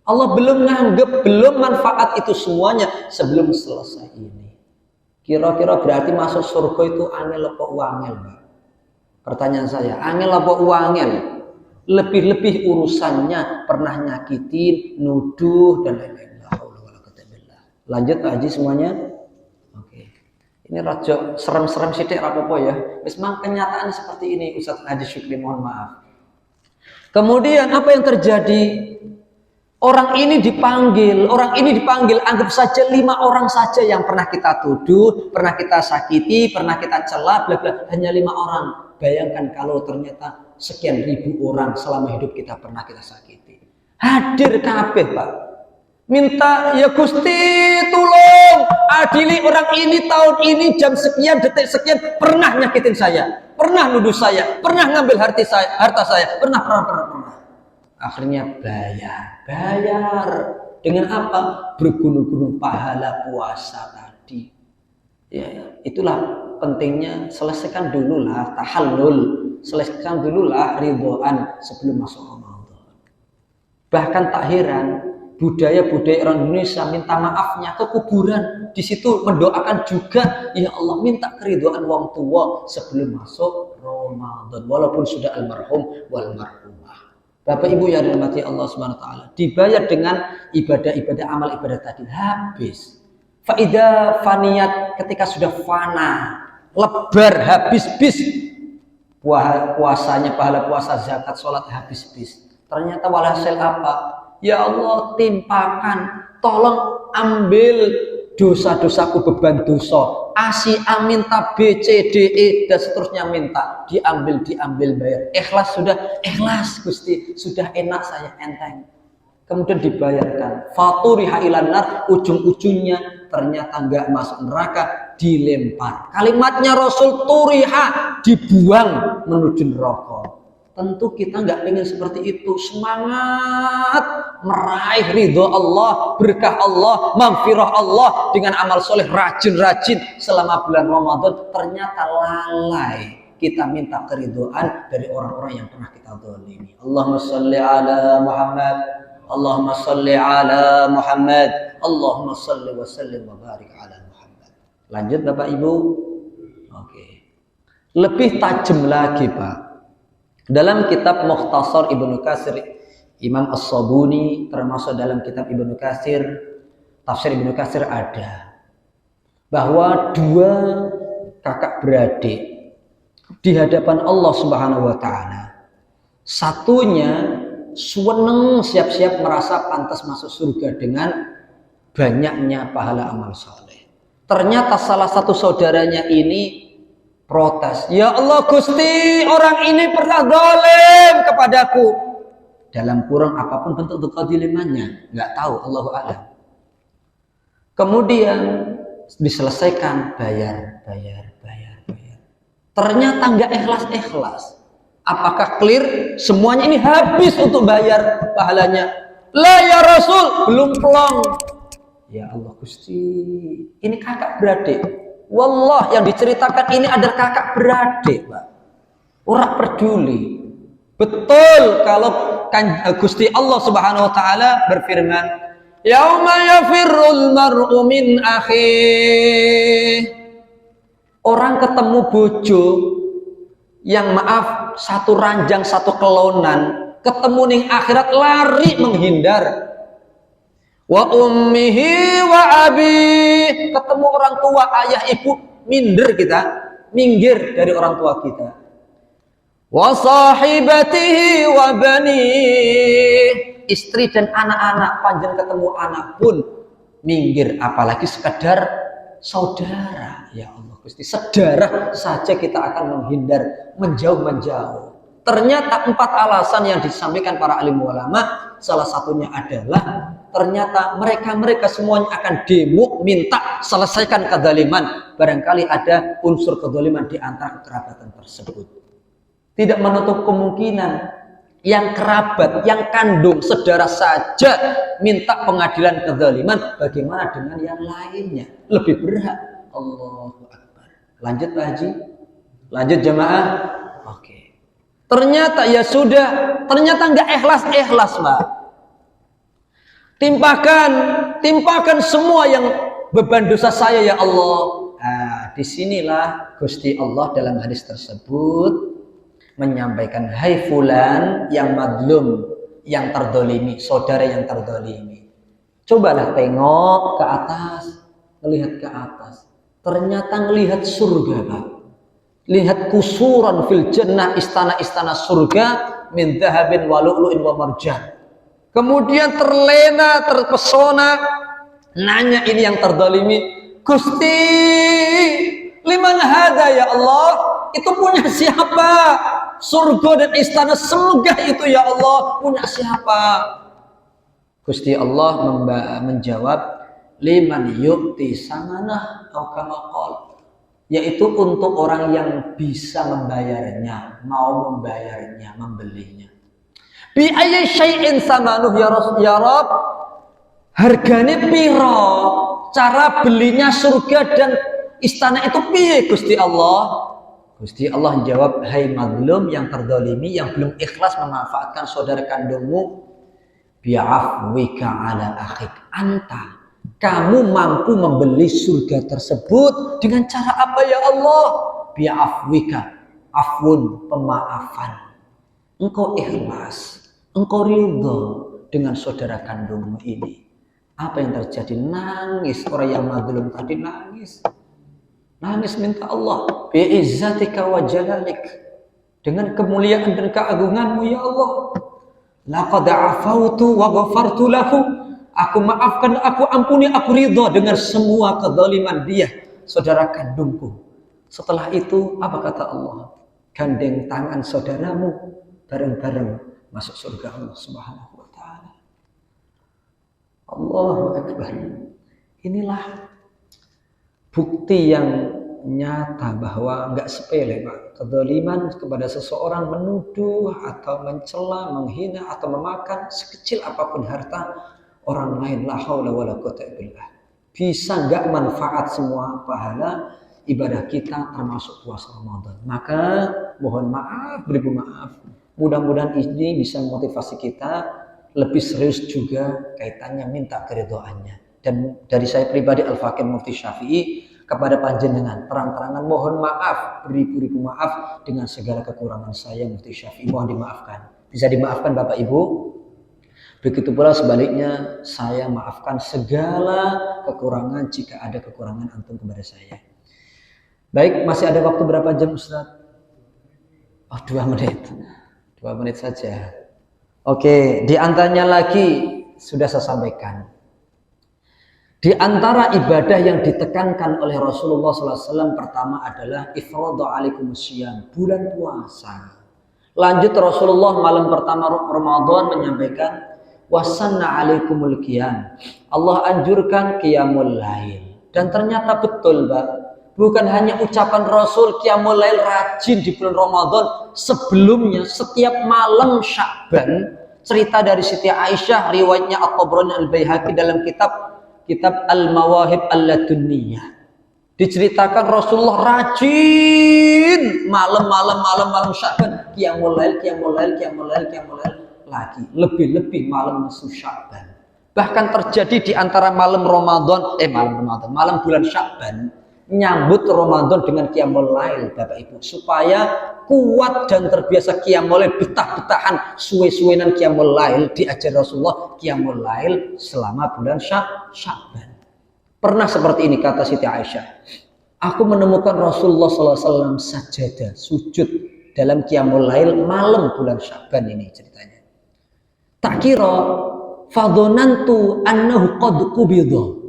Allah belum nganggep, belum manfaat itu semuanya sebelum selesai ini. Kira-kira berarti masuk surga itu angel apa uangel, Pak? Pertanyaan saya, angel apa uangel? Lebih-lebih urusannya pernah nyakitin, nuduh, dan lain-lain. Lanjut Pak Haji semuanya. Oke. Ini raja serem-serem sithik apa-apa ya. Wis mang kenyataan seperti ini Ustaz Haji Syukri, mohon maaf. Kemudian apa yang terjadi? Orang ini dipanggil, anggap saja 5 orang saja yang pernah kita tuduh, pernah kita sakiti, pernah kita celah, bla bla, hanya 5 orang. Bayangkan kalau ternyata sekian ribu orang selama hidup kita pernah kita sakiti. Hadir kabeh Pak. Minta, ya Gusti tolong adili orang ini tahun ini jam sekian, detik sekian pernah nyakitin saya, pernah nuduh saya, pernah ngambil harta saya, pernah. Akhirnya bayar dengan apa? Bergunung-gunung pahala puasa tadi. Ya, itulah pentingnya, selesaikan dululah tahallul, selesaikan dululah ridhoan sebelum masuk Ramadan. Bahkan tak heran budaya-budaya orang Indonesia minta maafnya ke kuburan. Di situ mendoakan juga, ya Allah minta keridhaan wong tua sebelum masuk Ramadan, walaupun sudah almarhum wal marhumah. Bapak Ibu yang dirahmati Allah Subhanahu wa taala, dibayar dengan ibadah-ibadah amal ibadah tadi habis. Faida faniyat, ketika sudah fana, lebar, habis bis. Puasanya, pahala puasa, zakat, sholat habis-bis. Ternyata walhasil apa? Ya Allah timpakan, tolong ambil dosa-dosaku, beban dosa. Asi amin B C D E dan seterusnya minta. Diambil bayar. Ikhlas sudah, ikhlas Gusti, sudah enak saya, enteng. Kemudian dibayarkan. Faturiha ilan nar, ujung-ujungnya ternyata enggak masuk neraka, dilempar. Kalimatnya Rasul, turiha, dibuang menuju neraka. Tentu kita enggak pengen seperti itu. Semangat meraih ridho Allah, berkah Allah, maghfirah Allah dengan amal soleh, rajin-rajin selama bulan Ramadan. Ternyata lalai kita minta keridhaan dari orang-orang yang pernah kita zalimi. Allahumma sholli ala Muhammad, Allahumma sholli ala Muhammad, Allahumma sholli wa sallim wa barik ala Muhammad. Lanjut Bapak Ibu. Oke. Lebih tajam lagi Pak. Dalam kitab Mukhtasar Ibnu Katsir, Imam As-Sabuni, termasuk dalam kitab Ibnu Katsir, tafsir Ibnu Katsir ada bahwa dua kakak beradik di hadapan Allah Subhanahu wa taala, satunya seneng siap-siap merasa pantas masuk surga dengan banyaknya pahala amal soleh. Ternyata salah satu saudaranya ini protes, ya Allah Gusti, orang ini pernah zalim kepadaku. Dalam kurang apapun bentuk kezalimannya, nggak tahu, Allahu a'lam. Kemudian diselesaikan, bayar. Ternyata nggak ikhlas. Apakah clear? Semuanya ini habis untuk bayar pahalanya? Lah ya Rasul, belum plong. Ya Allah Gusti, ini kakak beradik. Wallah yang diceritakan ini adalah kakak beradik, Pak. Orang peduli. Betul kalau Gusti Allah Subhanahu wa taala berfirman, "Yauma yafirrul mar'u min akhih." Orang ketemu bojo yang maaf satu ranjang satu kelonan, ketemu ning akhirat lari menghindar. Wa ummihi wa abi, ketemu orang tua ayah ibu minggir dari orang tua kita. Wa sahibatihi wa bani, istri dan anak-anak, panjang ketemu anak pun minggir, apalagi sekedar saudara. Ya Allah Gusti, saudara saja kita akan menghindar, menjauh. Ternyata 4 alasan yang disampaikan para alim ulama, salah satunya adalah ternyata mereka semuanya akan demo minta selesaikan kezaliman. Barangkali ada unsur kezaliman di antara kerabatan tersebut. Tidak menutup kemungkinan yang kerabat, yang kandung, saudara saja minta pengadilan kezaliman. Bagaimana dengan yang lainnya? Lebih berat. Allahu Akbar. Lanjut Pak Haji. Lanjut jemaah. Oke. Ternyata ya sudah, ternyata nggak ikhlas Mbak. Timpakan semua yang beban dosa saya ya Allah. Nah, disinilah Gusti Allah dalam hadis tersebut menyampaikan, hai fulan yang madlum, yang terdolimi, saudara yang terdolimi. Cobalah tengok ke atas, melihat ke atas. Ternyata melihat surga, Pak. Lihat kusuran fil jannah, istana-istana surga min dhahabin wa lu'lu'in wa marjan. Kemudian terlena, terpesona, nanya ini yang terdolimi, Gusti, liman hada ya Allah? Itu punya siapa? Surga dan istana surga itu ya Allah, punya siapa? Gusti Allah menjawab, liman yu'ti samanah atau kama qala, yaitu untuk orang yang bisa membayarnya, mau membayarnya, membelinya. Bi ayyi syai'in samanuh ya Rasul ya Rabb? Hargane piro? Cara belinya surga dan istana itu piye Gusti Allah? Gusti Allah jawab, hai mazlum yang terdolimi, yang belum ikhlas memanfaatkan saudara kandungmu, bi'afwika ala akhik anta. Kamu mampu membeli surga tersebut dengan cara apa ya Allah? Bi'afwika, afwun, pemaafan. Engkau ikhlas, engkau ridho dengan saudara kandungmu ini. Apa yang terjadi? Nangis. Orang yang mazlum tadi nangis. Nangis minta Allah. Bi'izzatika wa jalalik. Dengan kemuliaan dan keagunganmu ya Allah. Laqad afautu wa ghafartu lahu. Aku maafkan, aku ampuni, aku ridho dengan semua kezaliman dia, saudara kandungku. Setelah itu, apa kata Allah? Gandeng tangan saudaramu, bareng-bareng masuk surga Allah Subhanahu wa ta'ala. Allahu Akbar. Inilah bukti yang nyata bahwa enggak sepele, Pak. Kezaliman kepada seseorang, menuduh atau mencela, menghina atau memakan sekecil apapun harta orang lain, la haula wala quwwata illa billah. Bisa enggak manfaat semua pahala ibadah kita termasuk puasa Ramadan. Maka mohon maaf, beribu maaf. Mudah-mudahan ini bisa memotivasi kita lebih serius juga kaitannya minta keridhaannya. Dan dari saya pribadi Al-Faqih Mufti Syafi'i kepada panjenengan terang-terangan mohon maaf, beribu-ribu maaf dengan segala kekurangan saya Mufti Syafi'i, mohon dimaafkan. Bisa dimaafkan Bapak Ibu? Begitu pula sebaliknya saya maafkan segala kekurangan jika ada kekurangan antum kepada saya. Baik, masih ada waktu berapa jam Ustaz? Oh, 2 menit. 2 menit saja. Oke, di antaranya lagi sudah saya sampaikan. Di antara ibadah yang ditekankan oleh Rasulullah SAW pertama adalah ifradhu alaikumusiyam, bulan puasa. Lanjut Rasulullah malam pertama Ramadan menyampaikan wasanna alaikumul qiyam. Allah anjurkan qiyamul lail. Dan ternyata betul, Pak. Bukan hanya ucapan Rasul qiyamul lail rajin di bulan Ramadan, sebelumnya setiap malam Sya'ban, cerita dari Siti Aisyah, riwayatnya At-Tabrani Al-Baihaqi dalam kitab Al-Mawahib Al-Ladunniyah. Diceritakan Rasulullah rajin malam Sya'ban, qiyamul lail lagi, lebih-lebih malam nisfu Sya'ban. Bahkan terjadi di antara malam bulan Sya'ban nyambut Ramadan dengan qiyamul lail Bapak Ibu, supaya kuat dan terbiasa qiyamul lail, betah-betahan suwe-suwenan qiyamul lail, diajar Rasulullah qiyamul lail selama bulan Sya'ban. Pernah seperti ini kata Siti Aisyah, aku menemukan Rasulullah SAW sajadah sujud dalam qiyamul lail malam bulan Sya'ban ini ceritanya. Tak kira fadhonantu annahu qad qubidha.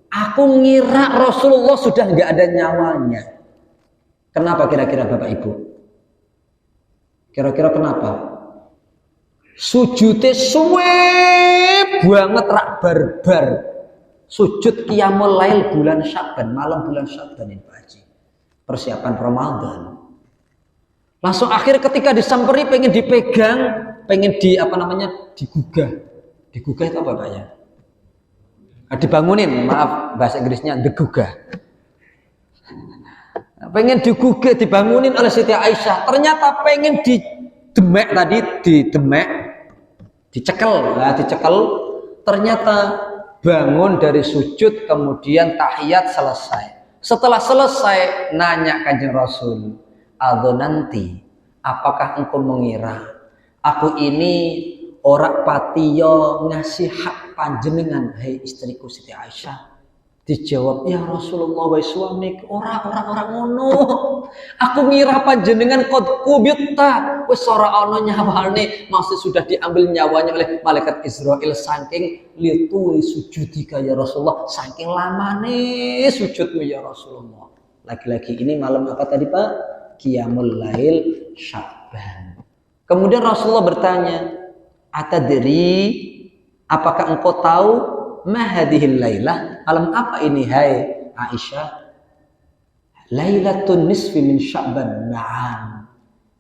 Aku ngira Rasulullah sudah enggak ada nyawanya. Kenapa kira-kira Bapak Ibu? Kira-kira kenapa? Sujudnya suwe banget rak barbar. Sujud qiyamul lail bulan Sya'ban, malam bulan Sya'ban ini Pak Haji. Persiapan Ramadan. Langsung akhir ketika disamperi pengen dipegang, pengen digugah. Digugah itu apa Pak ya? Dibangunin, maaf bahasa Inggrisnya digugah. Pengen digugah, dibangunin oleh Siti Aisyah. Ternyata pengen didemek tadi, dicekel. Ternyata bangun dari sujud, kemudian tahiyat selesai. Setelah selesai, nanya Kanjeng Rasul, adonanti, apakah engkau mengira aku ini ora patiyo ngasih hak panjenengan, hai istriku Siti Aisyah? Dijawab, ya Rasulullah wa suamik, orang ngono. Aku ngira panjenengan qad kubita, wis ora ana nyawane, masih sudah diambil nyawanya oleh malaikat Israel saking lituli sujudika ya Rasulullah, saking lamane sujudmu ya Rasulullah. Lagi-lagi ini malam apa tadi Pak? Qiyamul lail Sya'ban. Kemudian Rasulullah bertanya, atadri, apakah engkau tahu ma hadhil lailah, malam apa ini hai Aisyah? Lailatun nisfi min Sya'ban. Na'am.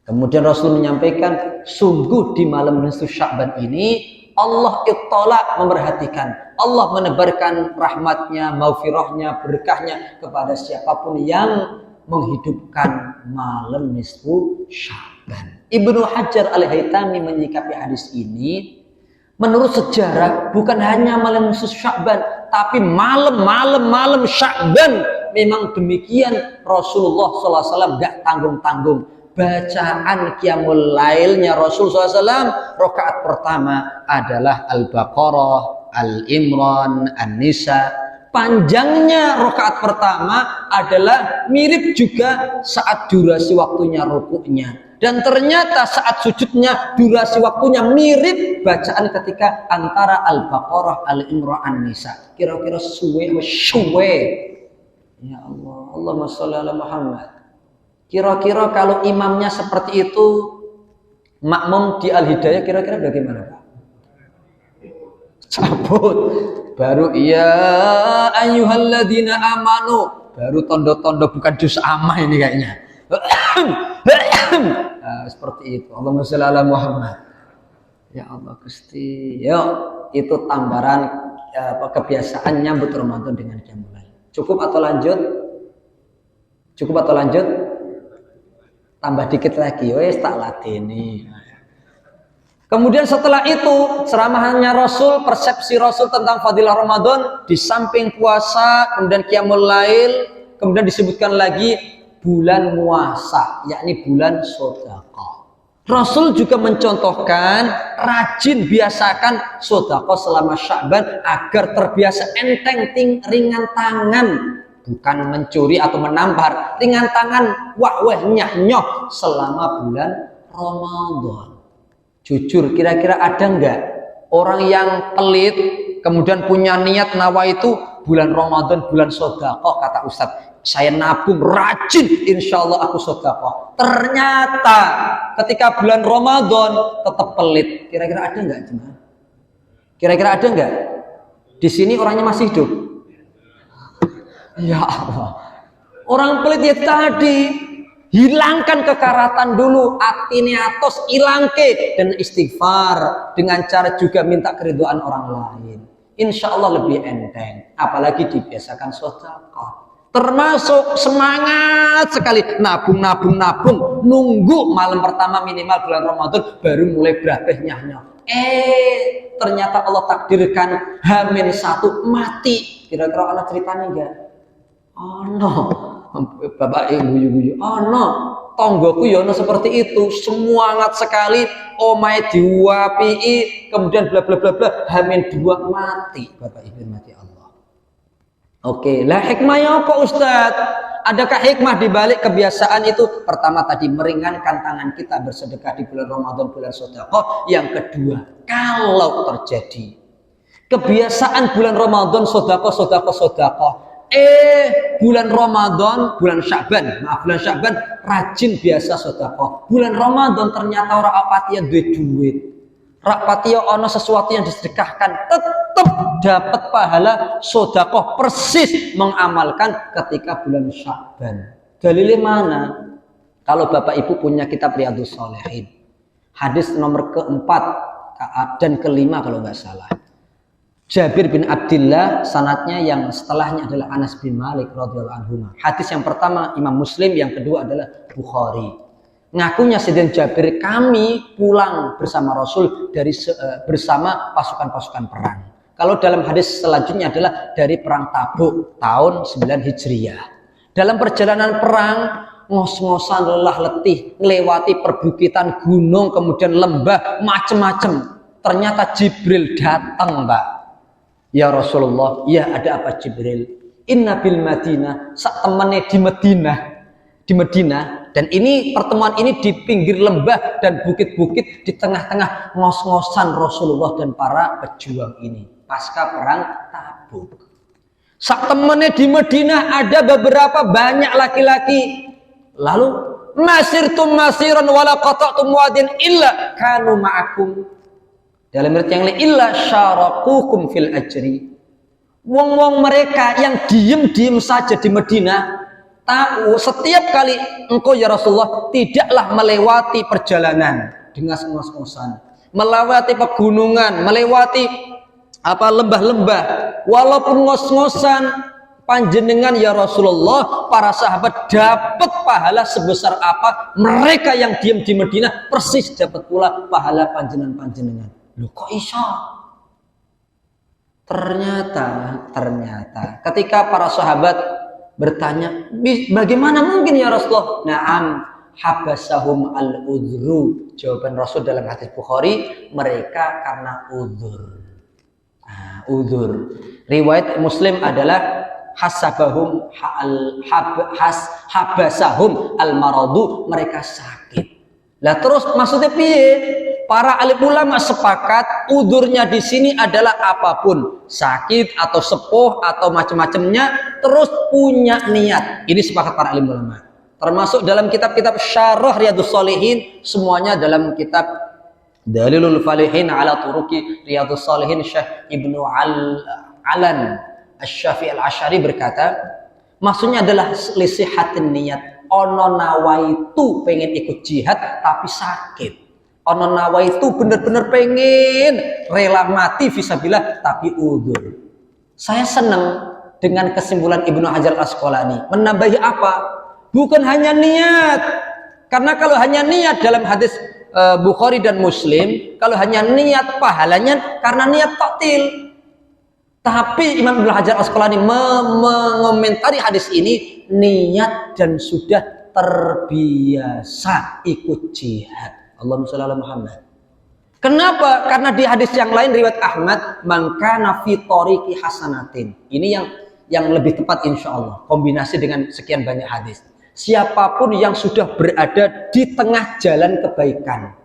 Kemudian Rasul menyampaikan, sungguh di malam nisfu Sya'ban ini Allah ittala, memerhatikan, Allah menebarkan rahmatnya, maghfirahnya, berkahnya kepada siapapun yang menghidupkan malam nisfu Sya'ban. Ibnu Hajar Al-Haytami menyikapi hadis ini Menurut sejarah bukan hanya malam nisfu Sya'ban, tapi malam Sya'ban memang demikian. Rasulullah SAW gak tanggung-tanggung. Bacaan qiyamul lailnya Rasul SAW rakaat pertama adalah Al-Baqarah, Al-Imran, An-Nisa. Panjangnya rakaat pertama adalah mirip juga saat durasi waktunya rukuknya. Dan ternyata saat sujudnya durasi waktunya mirip bacaan ketika antara Al-Baqarah, Al-Imran, An-Nisa. Kira-kira suwe. Ya Allah, Allahumma sholli ala Muhammad. Kira-kira kalau imamnya seperti itu, makmum di Al-Hidayah kira-kira bagaimana Pak? Cabut. Baru ya ayyuhalladzina amanu. Baru tondo-tondo bukan juz amma ini kayaknya. Seperti itu. Allahumma sholli ala Muhammad. Ya Allah Gusti. Yuk, itu tambaran kebiasaan nyambut Ramadan dengan qiyamul lail. Cukup atau lanjut? Cukup atau lanjut? Tambah dikit lagi, wes tak ladeni. Kemudian setelah itu ceramahannya Rasul, persepsi Rasul tentang fadilah Ramadan, di samping puasa, kemudian qiyamul lail, kemudian disebutkan lagi bulan puasa, yakni bulan sedekah. Rasul juga mencontohkan rajin biasakan sedekah selama Sya'ban agar terbiasa enteng ringan tangan. Bukan mencuri atau menampar, ringan tangan, wah nyah-nyoh selama bulan Ramadan. Jujur, kira-kira ada enggak orang yang pelit, kemudian punya niat nawaitu bulan Ramadan, bulan sedekah, kata Ustadz, saya nabung rajin, insya Allah aku sedekah. Ternyata ketika bulan Ramadan tetap pelit. Kira-kira ada enggak jemaah? Kira-kira ada enggak? Di sini orangnya masih hidup? Ya Allah, orang pelit ya tadi, hilangkan kekaratan dulu, atine atos ilangke, dan istighfar dengan cara juga minta keridhaan orang lain. Insya Allah lebih enteng, apalagi dibiasakan sedekah. Termasuk semangat sekali nabung, nunggu malam pertama minimal bulan Ramadan baru mulai berabeh nyah-nyah. Ternyata Allah takdirkan H-1 mati. Kira-kira anak ceritanya enggak? Oh no, bapak ibu guyu. Oh no, tonggoku yono seperti itu, semangat sekali, omai diwapi, kemudian bla bla bla bla, H-2 mati, bapak ibu mati Allah. Oke, lah hikmahnya apa Ustadz? Adakah hikmah di balik kebiasaan itu? Pertama tadi meringankan tangan kita bersedekah di bulan Ramadan, bulan sedekah. Yang kedua, kalau terjadi kebiasaan bulan Ramadan sedekah. Bulan Ramadan, bulan Sya'ban, rajin biasa sedekah. Bulan Ramadan ternyata orang apati yang duit. Rapati ono sesuatu yang disedekahkan, tetap dapat pahala sedekah persis mengamalkan ketika bulan Sya'ban. Dalilnya mana? Kalau Bapak Ibu punya kitab Riyadhus Shalihin, hadis nomor keempat dan kelima kalau nggak salah. Jabir bin Abdullah, sanadnya yang setelahnya adalah Anas bin Malik radhiyallahu anhu. Hadis yang pertama Imam Muslim, yang kedua adalah Bukhari. Ngakunya Sayyidina Jabir, kami pulang bersama Rasul bersama pasukan-pasukan perang. Kalau dalam hadis selanjutnya adalah dari perang Tabuk tahun 9 Hijriah. Dalam perjalanan perang, ngos-ngosan lelah letih, melewati perbukitan gunung, kemudian lembah, macem-macem. Ternyata Jibril datang, Mbak. Ya Rasulullah, ya ada apa Jibril? Inna bil Madinah, sak temannya di Madinah, dan ini pertemuan ini di pinggir lembah dan bukit-bukit di tengah-tengah ngos-ngosan Rasulullah dan para pejuang ini pasca perang Tabuk. Sak temannya di Madinah ada beberapa banyak laki-laki. Lalu masirtum masiran wala qata'tum wadin illa kanu ma'akum. Dalam ayat yang lain, illa syarakukum fil ajri. Wong-wong mereka yang diem saja di Madinah, tahu setiap kali engkau ya Rasulullah tidaklah melewati perjalanan dengan ngos-ngosan, melewati pegunungan, melewati lembah-lembah, walaupun ngos-ngosan, panjenengan ya Rasulullah, para sahabat dapat pahala sebesar apa mereka yang diam di Madinah, persis dapat pula pahala panjenengan. Loh kok iso? Ternyata ketika para sahabat bertanya, bagaimana mungkin ya Rasulullah? Naam, habasahum al-udhru. Jawaban Rasul dalam hadis Bukhari, mereka karena udzur. Udzur. Riwayat Muslim adalah habasahum al-maradu, mereka sakit. Lah terus maksudnya piye? Para alim ulama sepakat udzurnya di sini adalah apapun, sakit atau sepuh atau macam-macamnya, terus punya niat. Ini sepakat para alim ulama. Termasuk dalam kitab-kitab Syarah Riyadhus Shalihin, semuanya dalam kitab Dalilul Falihin ala Turuki Riyadhus Shalihin, Syekh Ibnu Alan Asy-Syafi'i Al-Asy'ari berkata, maksudnya adalah lisihatin niat. Ono nawaitu pengen ikut jihad tapi sakit. Ono nawaitu bener-bener pengen rela mati fisabilillah tapi udzur. Saya senang dengan kesimpulan Ibnu Hajar Al-Asqalani. Menambahi apa? Bukan hanya niat. Karena kalau hanya niat dalam hadis Bukhari dan Muslim, kalau hanya niat pahalanya karena niat taktil. Tapi Imam Ibnu Hajar Al-Asqalani mengomentari hadis ini, niat dan sudah terbiasa ikut jihad. Allahumma shalli ala Muhammad. Kenapa? Karena di hadis yang lain riwayat Ahmad, man kana fi tariqi hasanatin. Ini yang lebih tepat insyaallah, kombinasi dengan sekian banyak hadis. Siapapun yang sudah berada di tengah jalan kebaikan,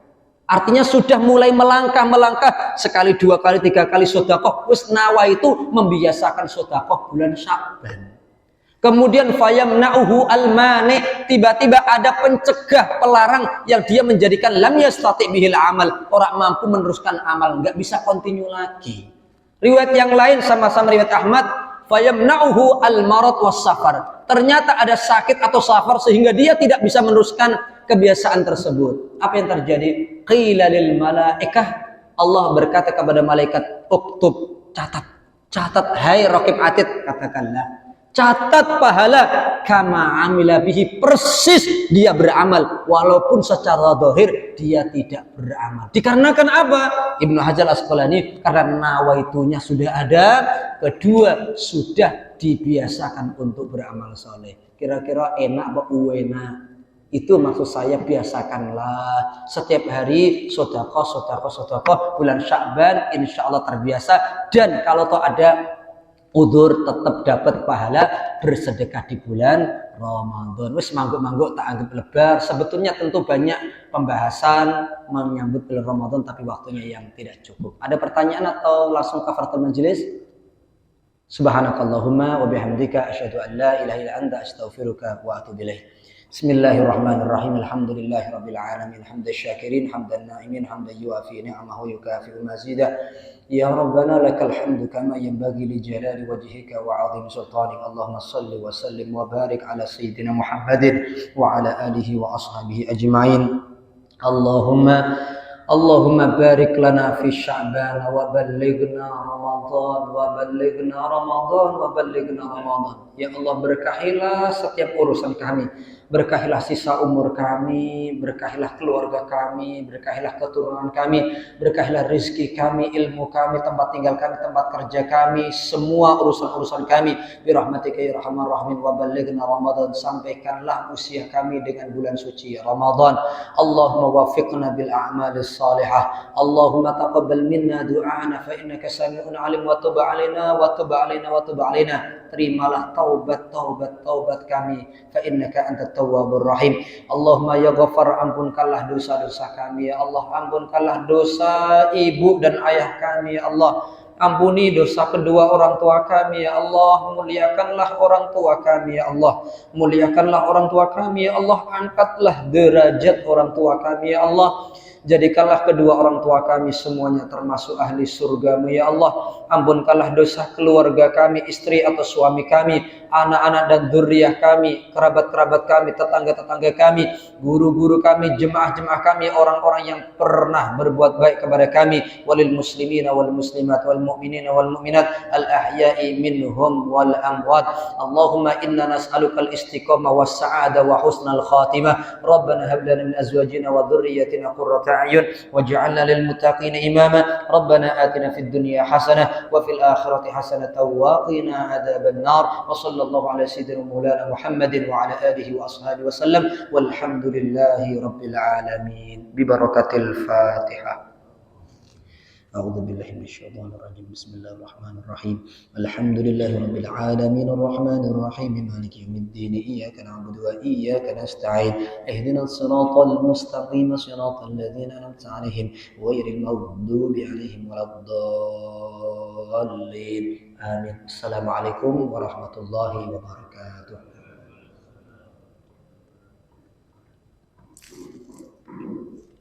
artinya sudah mulai melangkah sekali, dua kali, tiga kali sedekah, wis nawa itu membiasakan sedekah bulan Sya'ban. Kemudian fayamna'uhu al-mani, tiba-tiba ada pencegah, pelarang yang dia menjadikan lam yastati bihil amal, orang mampu meneruskan amal, nggak bisa continue lagi. Riwayat yang lain sama-sama riwayat Ahmad, fayamna'uhu al-marad was safar. Ternyata ada sakit atau safar sehingga dia tidak bisa meneruskan kebiasaan tersebut. Apa yang terjadi? Qila lil malaikah, Allah berkata kepada malaikat, uktub, catat hai raqib atid, katakanlah catat pahala kama amila bihi, persis dia beramal walaupun secara zahir dia tidak beramal. Dikarenakan apa? Ibnu Hajar Al-Asqalani, karena nawaitunya sudah ada, kedua sudah dibiasakan untuk beramal soleh. Kira-kira enak apa enak? Itu maksud saya, biasakanlah setiap hari sedekah bulan Sya'ban, insya Allah terbiasa. Dan kalau toh ada udzur tetap dapat pahala bersedekah di bulan Ramadan. Wis mangguk-mangguk tak anggap lebar. Sebetulnya tentu banyak pembahasan menyambut bulan Ramadan, tapi waktunya yang tidak cukup. Ada pertanyaan atau langsung kafaratul majelis? Subhanakallahumma wa bihamdika asyhadu an la ilaha illa anta astaghfiruka wa atubu ilaik. Bismillahirrahmanirrahim. Alhamdulillahirabbil alamin. Hamdan syakirin, hamdan na'imin, hamdan yuafi ni'amahu yukafi'u mazidah. Ya Rabbana lakal hamdu kama yanbaghi li jalali wajhika wa 'azimi sultanik. Allahumma shalli wa sallim wa barik ala sayyidina Muhammadin wa ala alihi wa ashabihi ajma'in. Allahumma barik lana fi Sya'ban wa ballighna Ramadan wa ballighna Ramadan wa ballighna Ramadan. Ya Allah, berkahilah setiap urusan kami. Berkahilah sisa umur kami, berkahilah keluarga kami, berkahilah keturunan kami, berkahilah rezeki kami, ilmu kami, tempat tinggal kami, tempat kerja kami, semua urusan-urusan kami. Birahmatika ya arhamar rahimin wa ballighna Ramadan. Sampaikanlah usia kami dengan bulan suci Ramadan. Allahumma wafiqna bil a'malis salihah. Allahumma taqabbal minna du'ana fa innaka sami'un 'alim wa tub 'alaina wa tub 'alaina wa tub 'alaina. Terimalah taubat kami, fa innaka antat tawwabur rahim. Allahumma ya Ghaffar, ampunkanlah dosa-dosa kami ya Allah, ampunkanlah dosa ibu dan ayah kami ya Allah, ampuni dosa kedua orang tua kami ya Allah, muliakanlah orang tua kami ya Allah, muliakanlah orang tua kami ya Allah, angkatlah derajat orang tua kami ya Allah. Jadikanlah kedua orang tua kami semuanya termasuk ahli surgamu ya Allah. Ampunkanlah dosa keluarga kami, istri atau suami kami, anak-anak dan dzurriyyah kami, kerabat-kerabat kami, tetangga-tetangga kami, guru-guru kami, jemaah-jemaah kami, orang-orang yang pernah berbuat baik kepada kami. Walil muslimina wal muslimat wal mu'minina wal mu'minat al ahya'i minhum wal amwat. Allahumma inna nas'aluka al istiqamah was sa'ada wa husnal khatimah. Rabbana hab lana min azwajina wa dhurriyyatina qurrata أعين واجعلنا للمتقين إماما ربنا آتنا في الدنيا حسنة وفي الآخرة حسنة وقنا عذاب النار وصلى الله على سيدنا مولانا محمد وعلى آله وأصحابه وسلم والحمد لله رب العالمين ببركة الفاتحة. أعوذ بالله من الشيطان الرجيم بسم الله الرحمن الرحيم الحمد لله رب العالمين الرحمن الرحيم مالك يوم الدين إياك نعبد وإياك نستعين اهدنا الصراط المستقيم صراط الذين أنعمت عليهم غير المغضوب عليهم ولا الضالين آمين. السلام عليكم ورحمة الله وبركاته.